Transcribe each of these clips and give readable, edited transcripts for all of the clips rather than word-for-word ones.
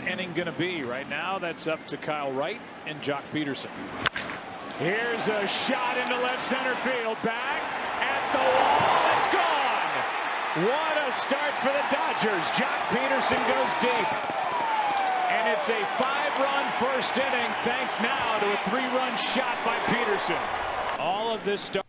inning going to be? Right now, that's up to Kyle Wright and Jock Peterson. Here's a shot into left center field. Back at the wall. It's gone. What a start for the Dodgers. Jock Peterson goes deep. And it's a 5-run first inning, thanks now to a 3-run shot by Peterson. All of this stuff.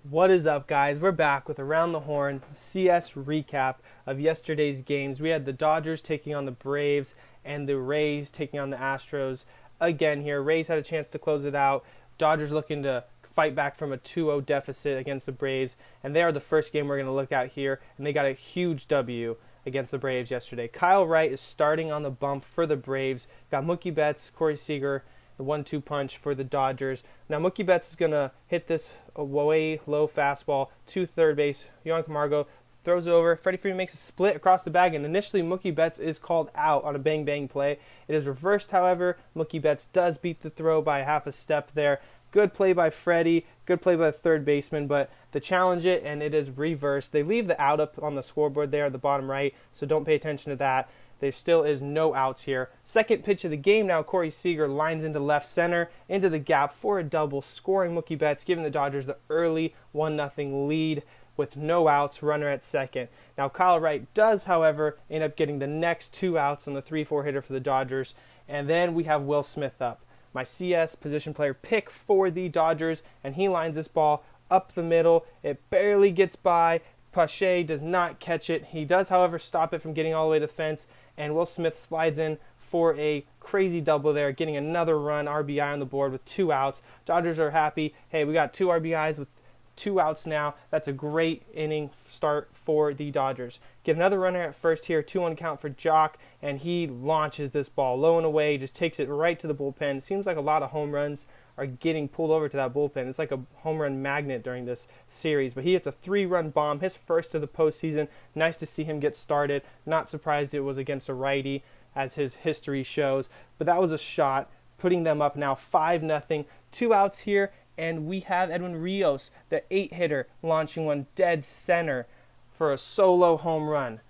What is up, guys? We're back with Around the Horn CS recap of yesterday's games. We had the Dodgers taking on the Braves and the Rays taking on the Astros again here. Rays had a chance to close it out. Dodgers looking to fight back from a 2-0 deficit against the Braves, and they are the first game we're going to look at here, and they got a huge W against the Braves yesterday. Kyle Wright is starting on the bump for the Braves. Got Mookie Betts, Corey Seager, the 1-2 punch for the Dodgers. Now Mookie Betts is going to hit this way low fastball to third base. Yohan Camargo throws it over. Freddie Freeman makes a split across the bag, and initially Mookie Betts is called out on a bang-bang play. It is reversed, however. Mookie Betts does beat the throw by half a step there. Good play by Freddie. Good play by the third baseman, but to challenge it, and it is reversed. They leave the out up on the scoreboard there at the bottom right, so don't pay attention to that. There still is no outs here. Second pitch of the game now, Corey Seager lines into left center, into the gap for a double, scoring Mookie Betts, giving the Dodgers the early 1-0 lead with no outs, runner at second. Now Kyle Wright does, however, end up getting the next 2 outs on the 3-4 hitter for the Dodgers, and then we have Will Smith up. My CS position player pick for the Dodgers, and he lines this ball up the middle. It barely gets by. Pache does not catch it. He does, however, stop it from getting all the way to the fence, and Will Smith slides in for a crazy double there, getting another run, RBI on the board with 2 outs. Dodgers are happy. Hey, we got 2 RBIs with 2 outs now. That's a great inning start for the Dodgers. Get another runner at first here, 2-1 count for Jock, and he launches this ball low and away, just takes it right to the bullpen. It seems like a lot of home runs are getting pulled over to that bullpen. It's like a home run magnet during this series, but he hits a 3-run bomb, his first of the postseason. Nice to see him get started. Not surprised it was against a righty, as his history shows, but that was a shot, putting them up now 5-0. 2 outs here, and we have Edwin Rios, the 8-hitter, launching one dead center for a solo home run.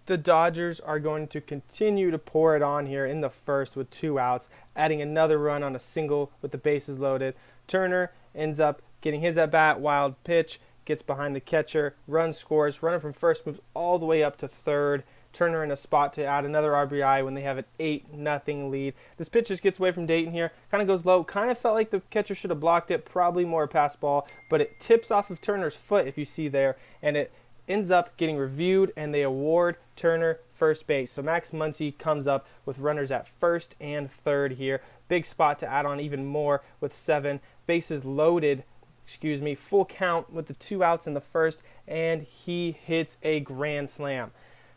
The Dodgers are going to continue to pour it on here in the first with 2 outs, adding another run on a single with the bases loaded. Turner ends up getting his at-bat, wild pitch, gets behind the catcher, run scores, runner from first moves all the way up to third. Turner in a spot to add another RBI when they have an 8-0 lead. This pitch just gets away from Dayton here, kind of goes low, kind of felt like the catcher should have blocked it, probably more a pass ball, but it tips off of Turner's foot if you see there, and it ends up getting reviewed, and they award Turner first base. So Max Muncy comes up with runners at first and third here. Big spot to add on even more with 7 bases loaded. Full count with the 2 outs in the first, and he hits a grand slam.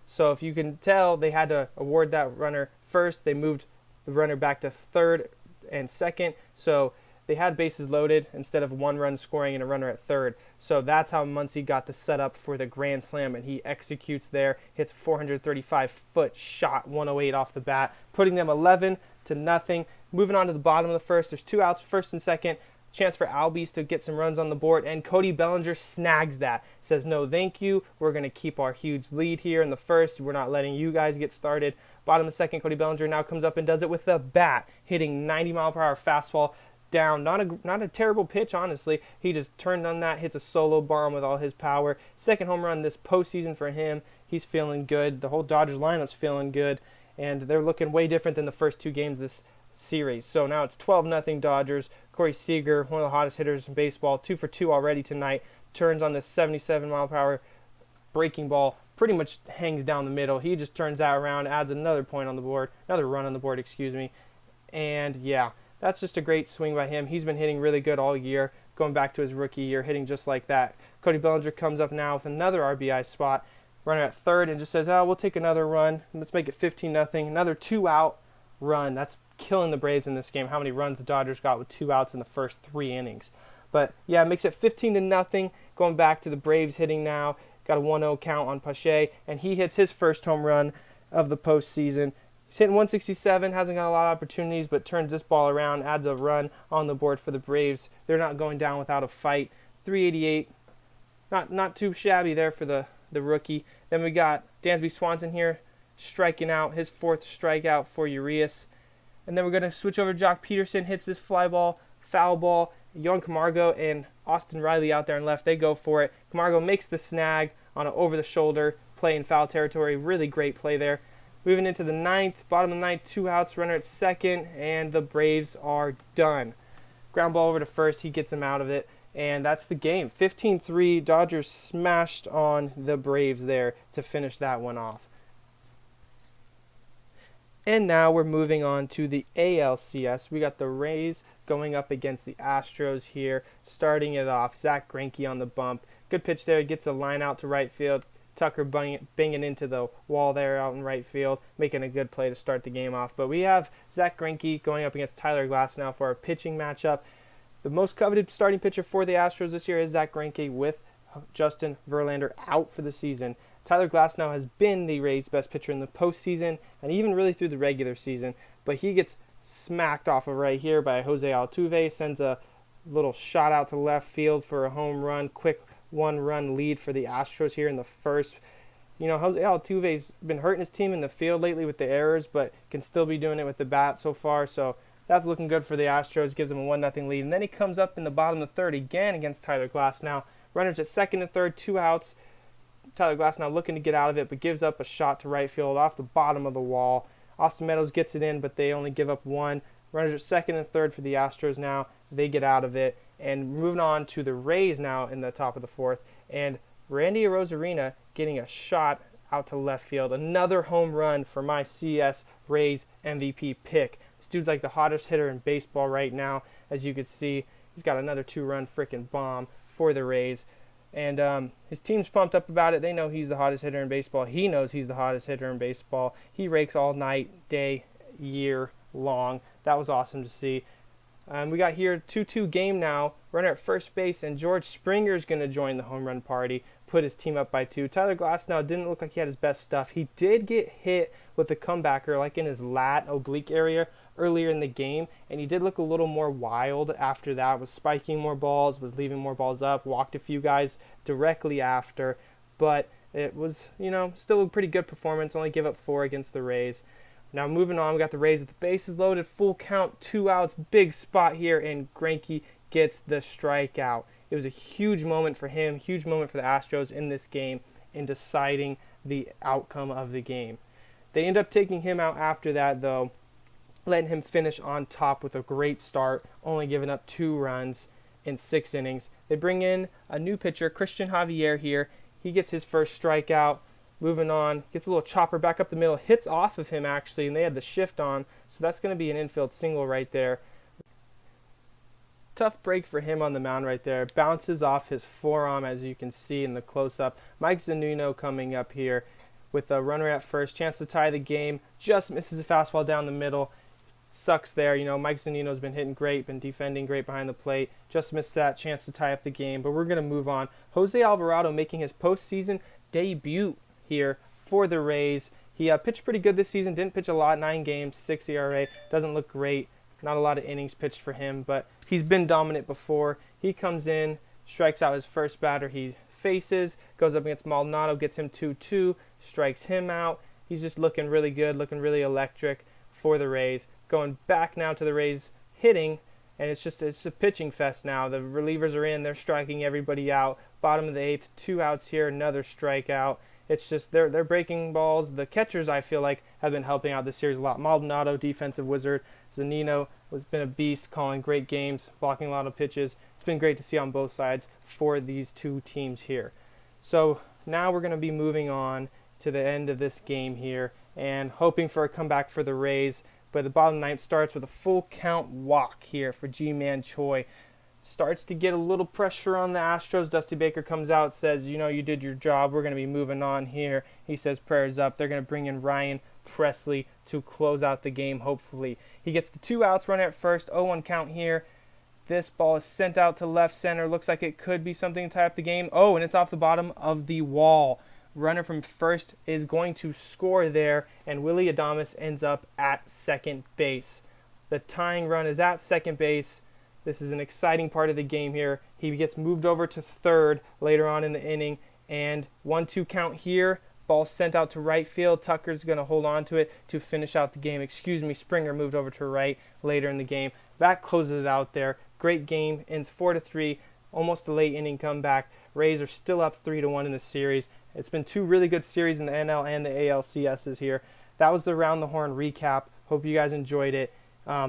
So if you can tell, they had to award that runner first. They moved the runner back to third and second. So they had bases loaded instead of 1 run scoring and a runner at third. So that's how Muncy got the setup for the grand slam, and he executes there, hits 435-foot shot, 108 off the bat, putting them 11-0. Moving on to the bottom of the first, there's 2 outs, first and second. Chance for Albies to get some runs on the board, and Cody Bellinger snags that. Says, no thank you, we're going to keep our huge lead here in the first. We're not letting you guys get started. Bottom of the second, Cody Bellinger now comes up and does it with the bat, hitting 90-mile-per-hour fastball down. Not a terrible pitch, honestly. He just turned on that, hits a solo bomb with all his power. Second home run this postseason for him. He's feeling good. The whole Dodgers lineup's feeling good, and they're looking way different than the first 2 games this series. So now it's 12-0 Dodgers. Corey Seager, one of the hottest hitters in baseball, 2 for 2 already tonight, turns on this 77-mile-per-hour breaking ball, pretty much hangs down the middle. He just turns that around, adds another run on the board, and yeah, that's just a great swing by him. He's been hitting really good all year, going back to his rookie year, hitting just like that. Cody Bellinger comes up now with another RBI spot, runner at third, and just says, we'll take another run. Let's make it 15-0. Another 2-out run. That's killing the Braves in this game, how many runs the Dodgers got with 2 outs in the first 3 innings. But yeah, it makes it 15-0. Going back to the Braves hitting now. Got a 1-0 count on Pache, and he hits his first home run of the postseason. He's hitting 167, hasn't got a lot of opportunities, but turns this ball around, adds a run on the board for the Braves. They're not going down without a fight. 388, not too shabby there for the rookie. Then we got Dansby Swanson here striking out, his 4th strikeout for Urias. And then we're going to switch over to Jock Peterson, hits this fly ball, foul ball. Yohan Camargo and Austin Riley out there in left, they go for it. Camargo makes the snag on an over-the-shoulder play in foul territory. Really great play there. Moving into the 9th, bottom of the 9th, 2 outs, runner at second, and the Braves are done. Ground ball over to first, he gets him out of it, and that's the game. 15-3, Dodgers smashed on the Braves there to finish that one off. And now we're moving on to the ALCS. We got the Rays going up against the Astros here. Starting it off, Zach Greinke on the bump. Good pitch there. He gets a line out to right field. Tucker banging into the wall there out in right field, making a good play to start the game off. But we have Zach Greinke going up against Tyler Glasnow for our pitching matchup. The most coveted starting pitcher for the Astros this year is Zach Greinke with Justin Verlander out for the season. Tyler Glasnow has been the Rays' best pitcher in the postseason and even really through the regular season, but he gets smacked off of right here by Jose Altuve, sends a little shot out to left field for a home run, quick 1-run lead for the Astros here in the first. You know, Jose Altuve's been hurting his team in the field lately with the errors, but can still be doing it with the bat so far, so that's looking good for the Astros, gives them a 1-0 lead. And then he comes up in the bottom of the 3rd again against Tyler Glasnow. Runners at 2nd and 3rd, 2 outs. Tyler Glasnow looking to get out of it, but gives up a shot to right field off the bottom of the wall. Austin Meadows gets it in, but they only give up 1. Runners at 2nd and 3rd for the Astros now. They get out of it. And moving on to the Rays now in the top of the 4th. And Randy Arozarena getting a shot out to left field. Another home run for my CS Rays MVP pick. This dude's like the hottest hitter in baseball right now. As you can see, he's got another 2-run freaking bomb for the Rays. And his team's pumped up about it. They know he's the hottest hitter in baseball. He knows he's the hottest hitter in baseball. He rakes all night, day, year long. That was awesome to see. We got here 2-2 game now. Runner at first base, and George Springer's going to join the home run party, put his team up by 2. Tyler Glasnow didn't look like he had his best stuff. He did get hit with a comebacker, like in his lat oblique area earlier in the game, and he did look a little more wild after that, was spiking more balls, was leaving more balls up, walked a few guys directly after, but it was, you know, still a pretty good performance, only give up 4 against the Rays. Now moving on, we got the Rays with the bases loaded, full count, 2 outs, big spot here, and Greinke gets the strikeout. It was a huge moment for him, huge moment for the Astros in this game in deciding the outcome of the game. They end up taking him out after that, though, letting him finish on top with a great start, only giving up 2 runs in 6 innings. They bring in a new pitcher, Christian Javier here. He gets his first strikeout. Moving on, gets a little chopper back up the middle, hits off of him actually, and they had the shift on, so that's going to be an infield single right there. Tough break for him on the mound right there. Bounces off his forearm, as you can see in the close-up. Mike Zunino coming up here with a runner at first, chance to tie the game, just misses a fastball down the middle. Sucks there. You know, Mike Zunino's been hitting great, been defending great behind the plate. Just missed that chance to tie up the game, but we're going to move on. Jose Alvarado making his postseason debut here for the Rays. He pitched pretty good this season, didn't pitch a lot, 9 games, 6 ERA, doesn't look great, not a lot of innings pitched for him, but he's been dominant before. He comes in, strikes out his first batter he faces, goes up against Maldonado, gets him 2-2, strikes him out. He's just looking really good, looking really electric for the Rays. Going back now to the Rays hitting, and it's a pitching fest now. The relievers are in, they're striking everybody out. Bottom of the 8th, 2 outs here, another strikeout. It's just they're breaking balls. The catchers, I feel like, have been helping out this series a lot. Maldonado, defensive wizard. Zunino has been a beast, calling great games, blocking a lot of pitches. It's been great to see on both sides for these 2 teams here. So now we're going to be moving on to the end of this game here and hoping for a comeback for the Rays. But the bottom 9th starts with a full count walk here for Ji-Man Choi. Starts to get a little pressure on the Astros. Dusty Baker comes out, says, you know, you did your job. We're going to be moving on here. He says prayers up. They're going to bring in Ryan Presley to close out the game, hopefully. He gets the 2 outs, runner at first, 0-1 count here. This ball is sent out to left center. Looks like it could be something to tie up the game. Oh, and it's off the bottom of the wall. Runner from first is going to score there, and Willy Adames ends up at second base. The tying run is at second base. This is an exciting part of the game here. He gets moved over to third later on in the inning, and 1-2 count here. Ball sent out to right field. Tucker's going to hold on to it to finish out the game. Springer moved over to right later in the game. That closes it out there. Great game. Ends 4-3. Almost a late inning comeback. Rays are still up 3-1 in the series. It's been two really good series in the NL and the ALCSs here. That was the Round the Horn recap. Hope you guys enjoyed it.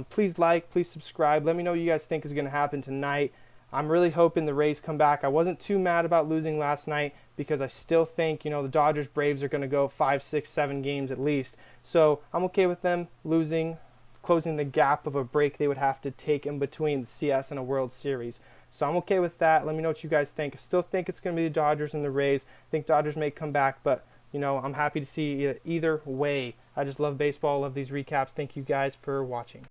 Please like, please subscribe. Let me know what you guys think is going to happen tonight. I'm really hoping the Rays come back. I wasn't too mad about losing last night because I still think, the Dodgers Braves are going to go 5, 6, 7 games at least. So I'm okay with them losing, closing the gap of a break they would have to take in between the CS and a World Series. So I'm okay with that. Let me know what you guys think. I still think it's going to be the Dodgers and the Rays. I think Dodgers may come back, but I'm happy to see either way. I just love baseball, love these recaps. Thank you guys for watching.